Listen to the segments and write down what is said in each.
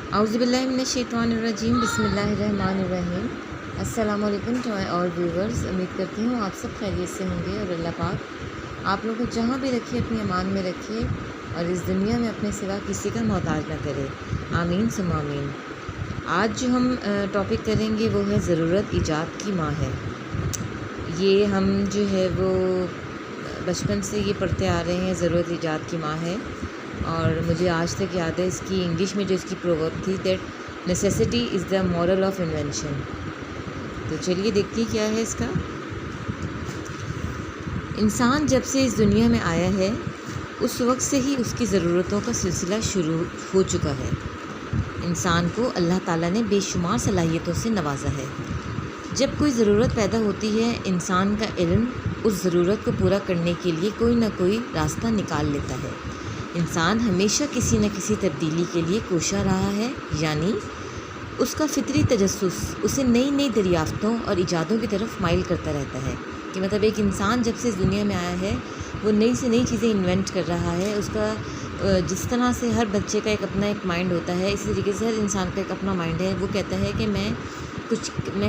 औज़ुबिल्लाहि मिनश्शैतानिर्रजीम बिस्मिल्लाहिर्रहमानिर्रहीम। अस्सलाम वालेकुम टू माय ऑल व्यूवर्स। उम्मीद करती हूँ आप सब खैरियत से होंगे और अल्लाह पाक आप लोगों को जहाँ भी रखिए अपनी अमान में रखिए और इस दुनिया में अपने सिवा किसी का मोहताज न करे। आमीन सुम्मा आमीन। आज जो हम टॉपिक करेंगे वो है ज़रूरत ईजाद की माँ है। ये हम जो है वो बचपन से ये पढ़ते आ रहे हैं, ज़रूरत ईजाद की माँ है। और मुझे आज तक याद है इसकी इंग्लिश में जो इसकी प्रोवर्ब थी, that necessity is the moral of invention. तो चलिए देखते हैं क्या है इसका। इंसान जब से इस दुनिया में आया है उस वक्त से ही उसकी ज़रूरतों का सिलसिला शुरू हो चुका है। इंसान को अल्लाह ताला ने बेशुमार सलाहियतों से नवाजा है। जब कोई ज़रूरत पैदा होती है, इंसान का इल्म उस ज़रूरत को पूरा करने के लिए कोई ना कोई रास्ता निकाल लेता है। इंसान हमेशा किसी न किसी तब्दीली के लिए कोशा रहा है, यानी उसका फितरी तजस्सुस उसे नई नई दरियाफ़तों और इजादों की तरफ माइल करता रहता है। कि मतलब एक इंसान जब से इस दुनिया में आया है वो नई से नई चीज़ें इन्वेंट कर रहा है। उसका जिस तरह से हर बच्चे का एक अपना एक माइंड होता है, इसी तरीके से हर इंसान का एक अपना माइंड है। वो कहता है कि मैं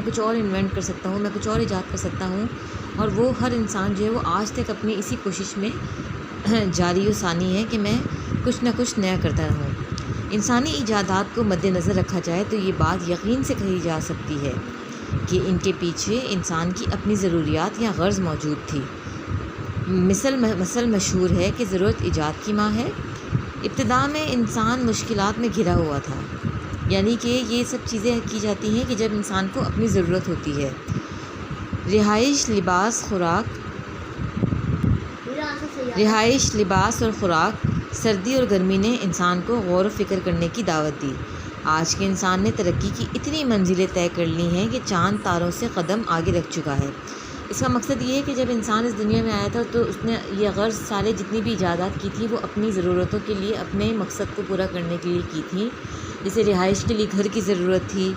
कुछ और इन्वेंट कर सकता हूँ, मैं कुछ और ईजाद कर सकता हूँ। और वो हर इंसान जो है वो आज तक अपनी इसी कोशिश में जारी व सानी है कि मैं कुछ ना कुछ नया करता रहूँ। इंसानी इजादात को मद्देनज़र रखा जाए तो ये बात यकीन से कही जा सकती है कि इनके पीछे इंसान की अपनी ज़रूरियात या गर्ज़ मौजूद थी। मसल मशहूर है कि ज़रूरत ईजाद की माँ है। इब्तिदा में इंसान मुश्किलात में घिरा हुआ था, यानी कि ये सब चीज़ें की जाती हैं कि जब इंसान को अपनी ज़रूरत होती है। रिहाइश, लिबास और ख़ुराक, सर्दी और गर्मी ने इंसान को गौर व फ़िक्र करने की दावत दी। आज के इंसान ने तरक्की की इतनी मंजिलें तय कर ली हैं कि चाँद तारों से कदम आगे रख चुका है। इसका मकसद ये है कि जब इंसान इस दुनिया में आया था तो उसने ये गर्ज़ सारे जितनी भी इजादात की थी वो अपनी ज़रूरतों के लिए, अपने मकसद को पूरा करने के लिए की थी। जैसे रिहाइश के लिए घर की ज़रूरत थी,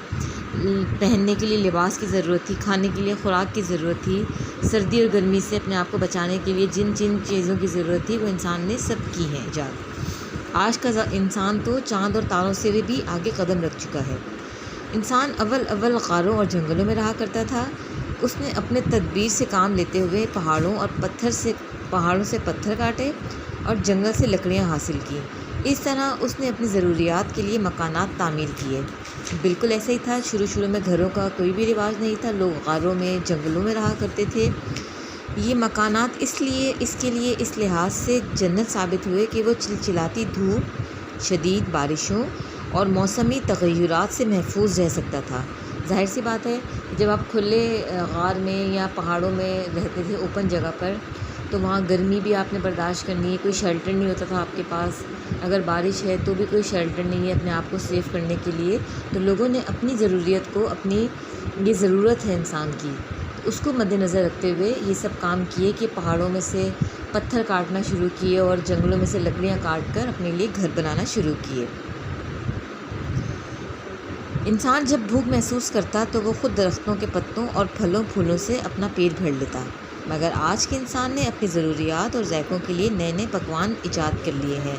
पहनने के लिए लिबास की ज़रूरत थी, खाने के लिए ख़ुराक की ज़रूरत थी, सर्दी और गर्मी से अपने आप को बचाने के लिए जिन जिन चीज़ों की ज़रूरत थी वो इंसान ने सब की हैं ईजाद। आज का इंसान तो चाँद और तारों से भी आगे कदम रख चुका है। इंसान अव्वल गारों और जंगलों में रहा करता था। उसने अपने तदबीर से काम लेते हुए पहाड़ों से पत्थर काटे और जंगल से लकड़ियाँ हासिल की। इस तरह उसने अपनी ज़रूरियात के लिए मकानात तामीर किए। बिल्कुल ऐसा ही था। शुरू में घरों का कोई भी रिवाज नहीं था, लोग गारों में, जंगलों में रहा करते थे। ये मकानात इसके लिए इस लिहाज से जन्नत साबित हुए कि वो चिलचिलाती धूप, शदीद बारिशों और मौसमी तग़य्युरात से महफूज रह सकता था। ज़ाहिर सी बात है, जब आप खुले गार में या पहाड़ों में रहते थे ओपन जगह पर, तो वहाँ गर्मी भी आपने बर्दाश्त करनी है, कोई शेल्टर नहीं होता था आपके पास। अगर बारिश है तो भी कोई शेल्टर नहीं है अपने आप को सेव करने के लिए। तो लोगों ने अपनी ज़रूरियत को, अपनी ये ज़रूरत है इंसान की, उसको मद्देनज़र रखते हुए ये सब काम किए कि पहाड़ों में से पत्थर काटना शुरू किए और जंगलों में से लकड़ियाँ काट कर अपने लिए घर बनाना शुरू किए। इंसान जब भूख महसूस करता तो वो ख़ुद दरख्तों के पत्तों और फलों फूलों से अपना पेट भर लेता। मगर आज के इंसान ने अपनी ज़रूरियात और ज़ायक़ों के लिए नए नए पकवान ईजाद कर लिए हैं।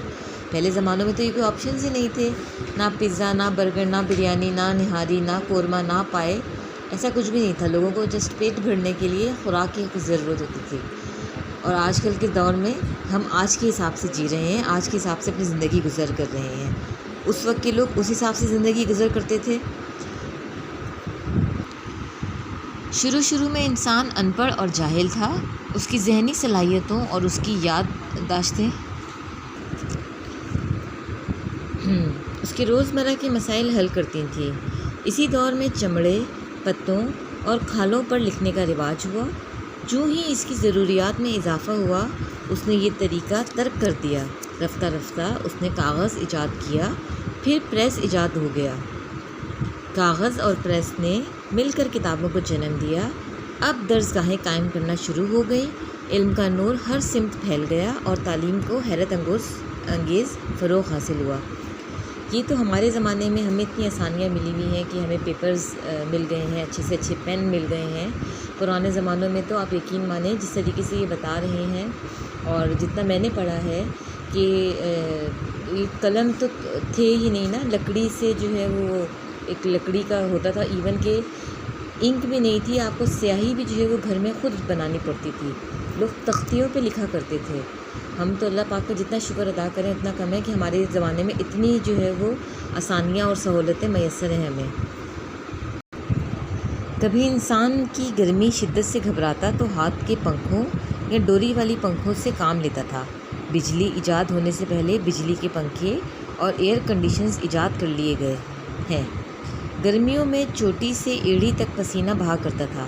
पहले ज़मानों में तो ये कोई ऑप्शंस ही नहीं थे, ना पिज़्ज़ा, ना बर्गर, ना बिरयानी, ना निहारी, ना कोरमा, ना पाए, ऐसा कुछ भी नहीं था। लोगों को जस्ट पेट भरने के लिए ख़ुराक की ज़रूरत होती थी। और आजकल के दौर में हम आज के हिसाब से जी रहे हैं, आज के हिसाब से अपनी ज़िंदगी गुज़र कर रहे हैं। उस वक्त के लोग उस हिसाब से ज़िंदगी गुज़र करते थे। शुरू में इंसान अनपढ़ और जाहिल था। उसकी ज़हनी सलाहियतों और उसकी याददाश्तें उसके रोज़मर्रा के मसाइल हल करती थीं। इसी दौर में चमड़े, पत्तों और खालों पर लिखने का रिवाज हुआ। जो ही इसकी ज़रूरियात में इजाफ़ा हुआ उसने ये तरीक़ा तर्क कर दिया। रफ्ता रफ्ता उसने कागज़ ईजाद किया, फिर प्रेस ईजाद हो गया। कागज़ और प्रेस ने मिलकर किताबों को जन्म दिया। अब दर्सगाहें कायम करना शुरू हो गई। इल्म का नूर हर सिमत फैल गया और तालीम को हैरत अंगेज़ फ़रोग़ हासिल हुआ। ये तो हमारे ज़माने में हमें इतनी आसानियाँ मिली हुई हैं कि हमें पेपर्स मिल गए हैं, अच्छे से अच्छे पेन मिल गए हैं। पुराने ज़मानों में तो आप यकीन मानें, जिस तरीके से ये बता रहे हैं और जितना मैंने पढ़ा है कि قلم تو تھے ہی نہیں نا، لکڑی سے جو ہے وہ ایک لکڑی کا ہوتا تھا، ایون کہ انک بھی نہیں تھی، آپ کو سیاہی بھی جو ہے وہ گھر میں خود بنانی پڑتی تھی، لوگ تختیوں پہ لکھا کرتے تھے۔ ہم تو اللہ پاک کا جتنا شکر ادا کریں اتنا کم ہے کہ ہمارے زمانے میں اتنی جو ہے وہ آسانیاں اور سہولتیں میسر ہیں ہمیں۔ کبھی انسان کی گرمی شدت سے گھبراتا تو ہاتھ کے پنکھوں یا ڈوری والی پنکھوں سے کام لیتا تھا۔ بجلی ایجاد ہونے سے پہلے بجلی کے پنکھے اور ایئر کنڈیشنز ایجاد کر لیے گئے ہیں۔ گرمیوں میں چوٹی سے ایڑی تک پسینہ بہا کرتا تھا،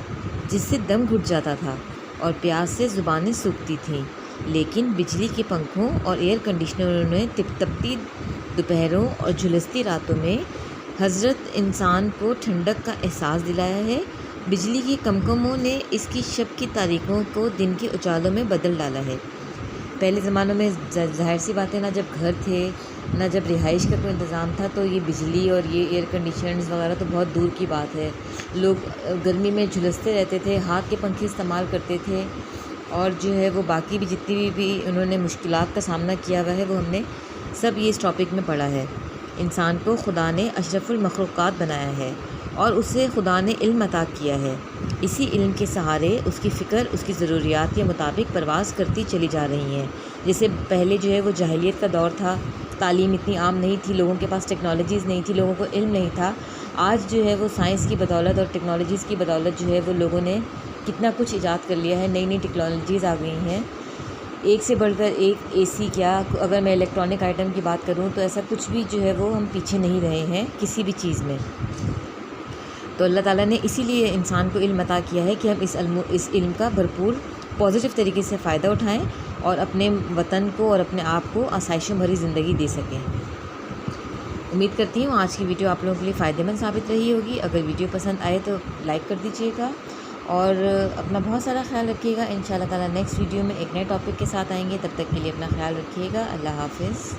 جس سے دم گھٹ جاتا تھا اور پیاس سے زبانیں سوکھتی تھیں، لیکن بجلی کے پنکھوں اور ایئر کنڈیشنروں نے تپتی دوپہروں اور جھلستی راتوں میں حضرت انسان کو ٹھنڈک کا احساس دلایا ہے۔ بجلی کی کمکموں نے اس کی شب کی تاریکیوں کو دن کے اجالوں میں بدل ڈالا ہے۔ پہلے زمانوں میں ظاہر سی بات ہے، نہ جب گھر تھے نہ جب رہائش کا کوئی انتظام تھا، تو یہ بجلی اور یہ ایئر کنڈیشنرز وغیرہ تو بہت دور کی بات ہے۔ لوگ گرمی میں جھلستے رہتے تھے، ہاتھ کے پنکھے استعمال کرتے تھے، اور جو ہے وہ باقی بھی جتنی بھی انہوں نے مشکلات کا سامنا کیا ہوا ہے وہ ہم نے سب یہ اس ٹاپک میں پڑھا ہے۔ انسان کو خدا نے اشرف المخلوقات بنایا ہے اور اسے خدا نے علم عطا کیا ہے۔ اسی علم کے سہارے اس کی فکر اس کی ضروریات کے مطابق پرواز کرتی چلی جا رہی ہیں۔ جیسے پہلے جو ہے وہ جاہلیت کا دور تھا، تعلیم اتنی عام نہیں تھی، لوگوں کے پاس ٹیکنالوجیز نہیں تھی، لوگوں کو علم نہیں تھا۔ آج جو ہے وہ سائنس کی بدولت اور ٹیکنالوجیز کی بدولت جو ہے وہ لوگوں نے کتنا کچھ ایجاد کر لیا ہے، نئی نئی ٹیکنالوجیز آ گئی ہیں، ایک سے بڑھ کر ایک۔ اے سی کیا، اگر میں الیکٹرانک آئٹم کی بات کروں تو ایسا کچھ بھی جو ہے وہ ہم پیچھے نہیں رہے ہیں کسی بھی چیز میں۔ تو اللہ تعالیٰ نے اسی لیے انسان کو علم عطا کیا ہے کہ ہم اس علم کا بھرپور پازیٹیو طریقے سے فائدہ اٹھائیں اور اپنے وطن کو اور اپنے آپ کو آسائشوں بھری زندگی دے سکیں۔ امید کرتی ہوں آج کی ویڈیو آپ لوگوں کے لیے فائدہ مند ثابت رہی ہوگی۔ اگر ویڈیو پسند آئے تو لائک کر دیجیے گا اور اپنا بہت سارا خیال رکھیے گا۔ انشاءاللہ تعالیٰ نیکسٹ ویڈیو میں ایک نئے ٹاپک کے ساتھ آئیں گے، تب تک کے لیے اپنا خیال رکھیے گا۔ اللہ حافظ۔